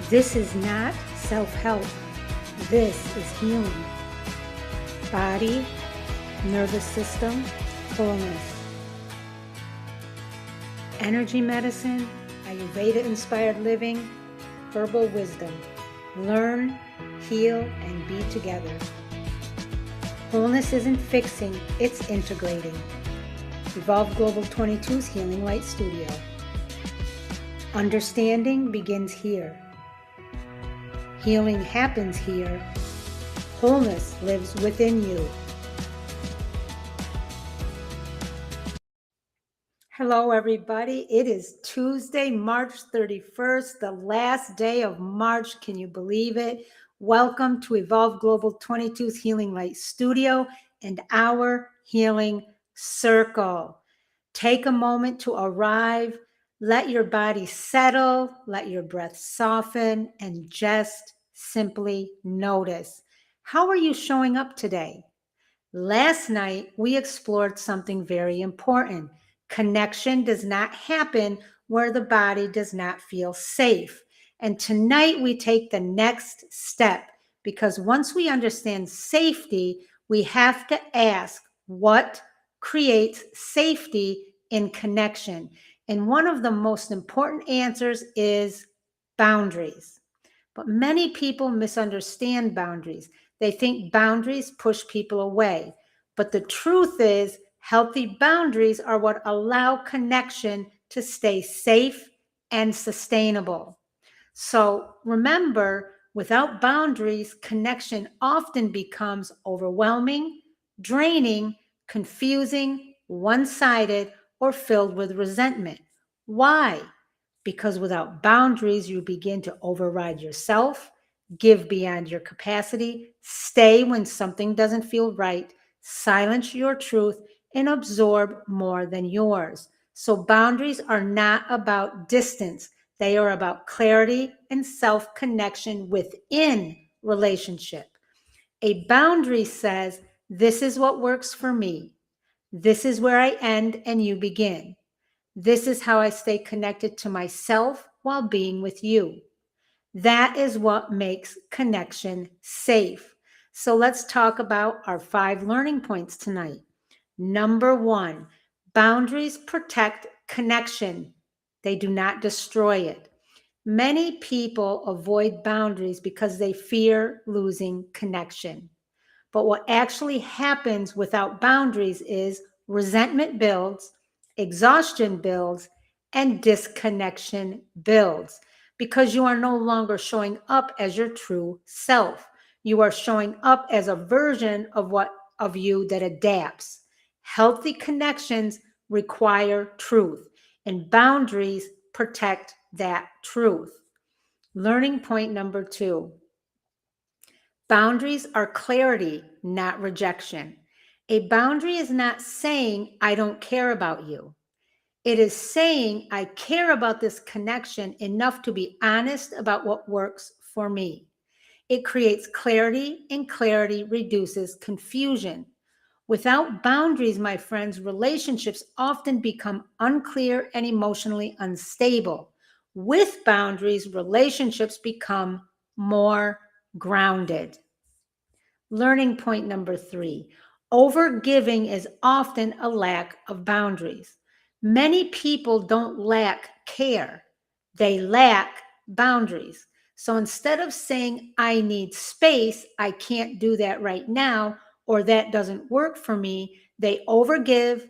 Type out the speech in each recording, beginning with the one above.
This is not self-help. This is healing. Body, nervous system, wholeness. Energy medicine, Ayurveda-inspired living, herbal wisdom. Learn, heal, and be together. Wholeness isn't fixing, it's integrating. Evolve Global 22's Healing Light Studio. Understanding begins here. Healing happens here. Wholeness lives within you. Hello, everybody. It is Tuesday, March 31st, the last day of March. Can you believe it? Welcome to Evolve Global 22's Healing Light Studio and our Healing Circle. Take a moment to arrive. Let your body settle. Let your breath soften and just simply notice. How are you showing up today? Last night, we explored something very important. Connection does not happen where the body does not feel safe. And tonight, we take the next step because once we understand safety, we have to ask what creates safety in connection. And one of the most important answers is boundaries. But many people misunderstand boundaries. They think boundaries push people away. But the truth is, healthy boundaries are what allow connection to stay safe and sustainable. So remember, without boundaries, connection often becomes overwhelming, draining, confusing, one-sided, or filled with resentment. Why? Because without boundaries, you begin to override yourself, give beyond your capacity, stay when something doesn't feel right, silence your truth, and absorb more than yours. So boundaries are not about distance. They are about clarity and self-connection within relationship. A boundary says, this is what works for me. This is where I end and you begin. This is how I stay connected to myself while being with you. That is what makes connection safe. So let's talk about our 5 learning points tonight. Number 1, boundaries protect connection. They do not destroy it. Many people avoid boundaries because they fear losing connection. But what actually happens without boundaries is resentment builds, exhaustion builds, and disconnection builds because you are no longer showing up as your true self. You are showing up as a version of you that adapts. Healthy connections require truth, and boundaries protect that truth. Learning point number 2. Boundaries are clarity, not rejection. A boundary is not saying, I don't care about you. It is saying, I care about this connection enough to be honest about what works for me. It creates clarity, and clarity reduces confusion. Without boundaries, my friends, relationships often become unclear and emotionally unstable. With boundaries, relationships become more grounded. Learning point number 3, overgiving is often a lack of boundaries. Many people don't lack care, they lack boundaries. So instead of saying, I need space, I can't do that right now, or that doesn't work for me, they overgive,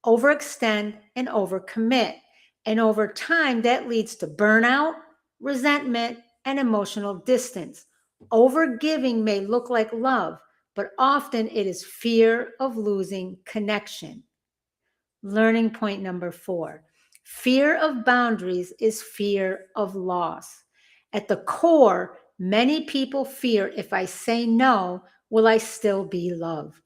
overextend, and overcommit. And over time, that leads to burnout, resentment, and emotional distance. Overgiving may look like love, but often it is fear of losing connection. Learning point number 4, fear of boundaries is fear of loss. At the core, many people fear, if I say no, will I still be loved?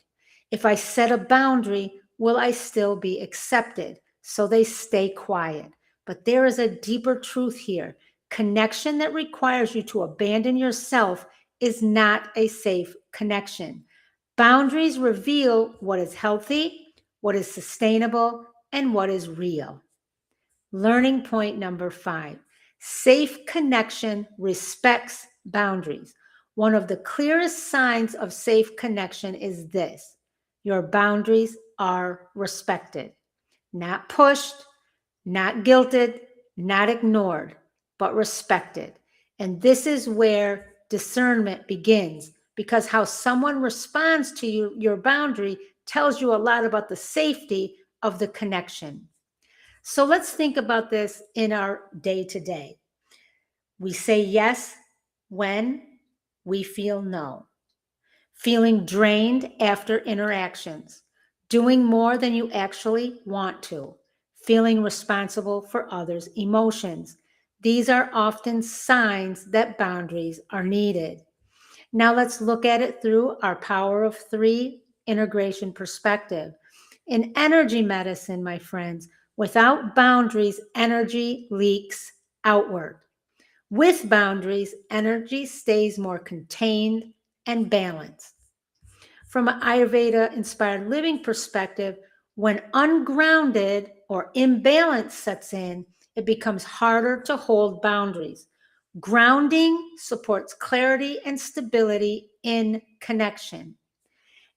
If I set a boundary, will I still be accepted? So they stay quiet. But there is a deeper truth here. Connection that requires you to abandon yourself is not a safe connection. Boundaries reveal what is healthy, what is sustainable, and what is real. Learning point number 5, Safe connection respects boundaries. One of the clearest signs of safe connection is this: your boundaries are respected, not pushed, not guilted, not ignored, but respected. And this is where discernment begins, because how someone responds to your boundary tells you a lot about the safety of the connection. So let's think about this in our day to day. We say yes when we feel no, feeling drained after interactions, doing more than you actually want to, feeling responsible for others' emotions. These are often signs that boundaries are needed. Now let's look at it through our power of three integration perspective. In energy medicine, my friends, without boundaries, energy leaks outward. With boundaries, energy stays more contained and balanced. From an Ayurveda inspired living perspective, when ungrounded or imbalance sets in, it becomes harder to hold boundaries. Grounding supports clarity and stability in connection.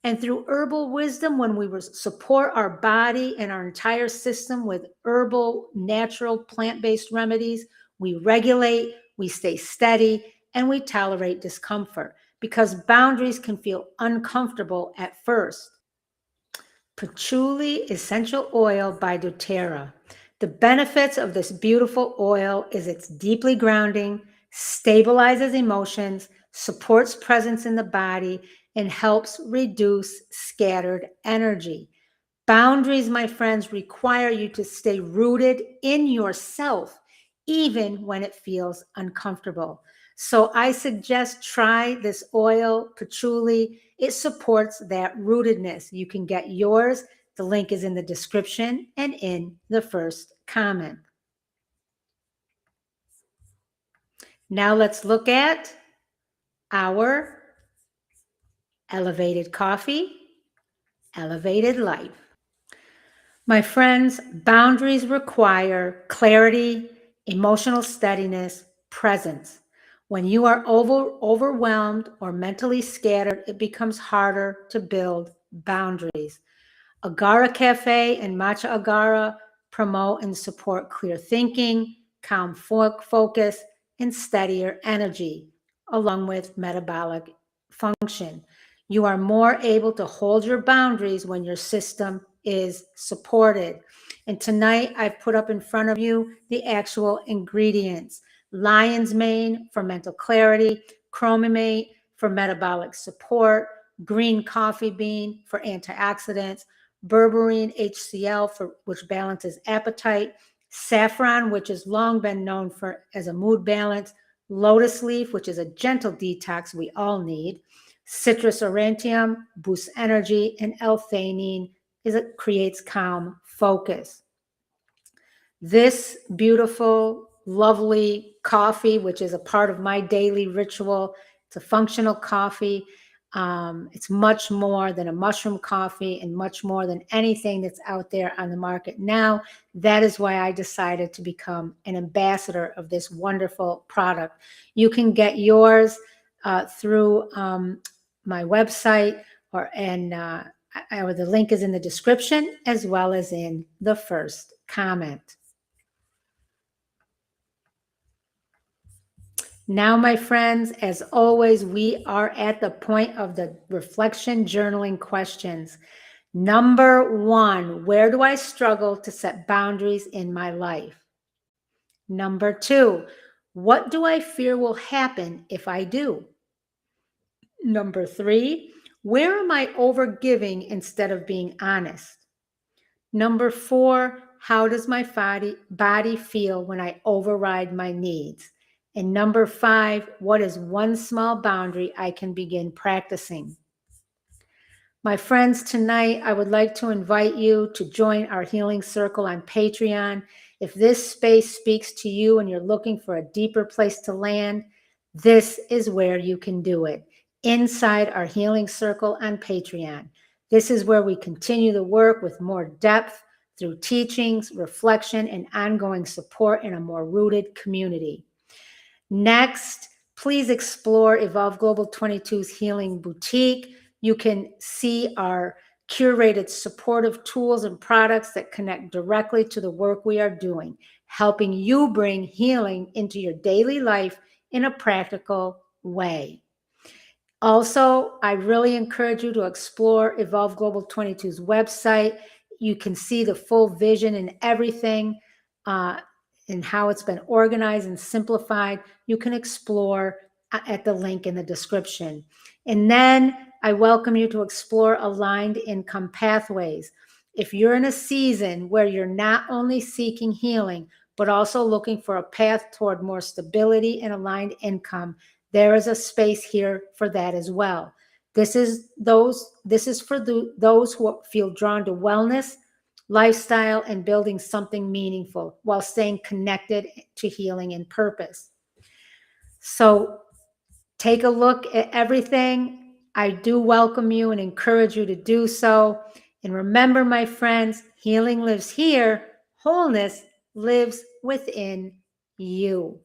And through herbal wisdom, when we support our body and our entire system with herbal, natural, plant-based remedies, we regulate, we stay steady, and we tolerate discomfort, because boundaries can feel uncomfortable at first. Patchouli essential oil by doTERRA. The benefits of this beautiful oil is it's deeply grounding, stabilizes emotions, supports presence in the body, and helps reduce scattered energy. Boundaries, my friends, require you to stay rooted in yourself, even when it feels uncomfortable. So I suggest try this oil, patchouli. It supports that rootedness. You can get yours. The link is in the description and in the first comment. Now let's look at our elevated coffee, elevated life. My friends, boundaries require clarity, emotional steadiness, presence. When you are overwhelmed or mentally scattered, it becomes harder to build boundaries. Agara Cafe and Matcha Agara promote and support clear thinking, calm focus, and steadier energy, along with metabolic function. You are more able to hold your boundaries when your system is supported. And tonight I've put up in front of you the actual ingredients: lion's mane for mental clarity, chromamate for metabolic support, green coffee bean for antioxidants, berberine HCl for which balances appetite, saffron, which has long been known for as a mood balance, lotus leaf, which is a gentle detox we all need, citrus aurantium boosts energy, and L-theanine creates calm focus. This beautiful, lovely coffee, which is a part of my daily ritual, it's a functional coffee. It's much more than a mushroom coffee and much more than anything that's out there on the market now. That is why I decided to become an ambassador of this wonderful product. You can get yours through my website, or the link is in the description as well as in the first comment. Now, my friends, as always, we are at the point of the reflection journaling questions. Number 1, where do I struggle to set boundaries in my life? Number 2, what do I fear will happen if I do? Number 3, where am I overgiving instead of being honest? Number 4, how does my body feel when I override my needs? And number 5, what is one small boundary I can begin practicing? My friends, tonight I would like to invite you to join our Healing Circle on Patreon. If this space speaks to you and you're looking for a deeper place to land, this is where you can do it, inside our Healing Circle on Patreon. This is where we continue the work with more depth, through teachings, reflection, and ongoing support in a more rooted community. Next, please explore Evolve Global 22's Healing Boutique. You can see our curated supportive tools and products that connect directly to the work we are doing, helping you bring healing into your daily life in a practical way. Also, I really encourage you to explore Evolve Global 22's website. You can see the full vision and everything, and how it's been organized and simplified. You can explore at the link in the description. And then I welcome you to explore aligned income pathways. If you're in a season where you're not only seeking healing, but also looking for a path toward more stability and aligned income, there is a space here for that as well. This is for those who feel drawn to wellness, lifestyle, and building something meaningful while staying connected to healing and purpose. So take a look at everything. I do welcome you and encourage you to do so. And remember, my friends, healing lives here. Wholeness lives within you.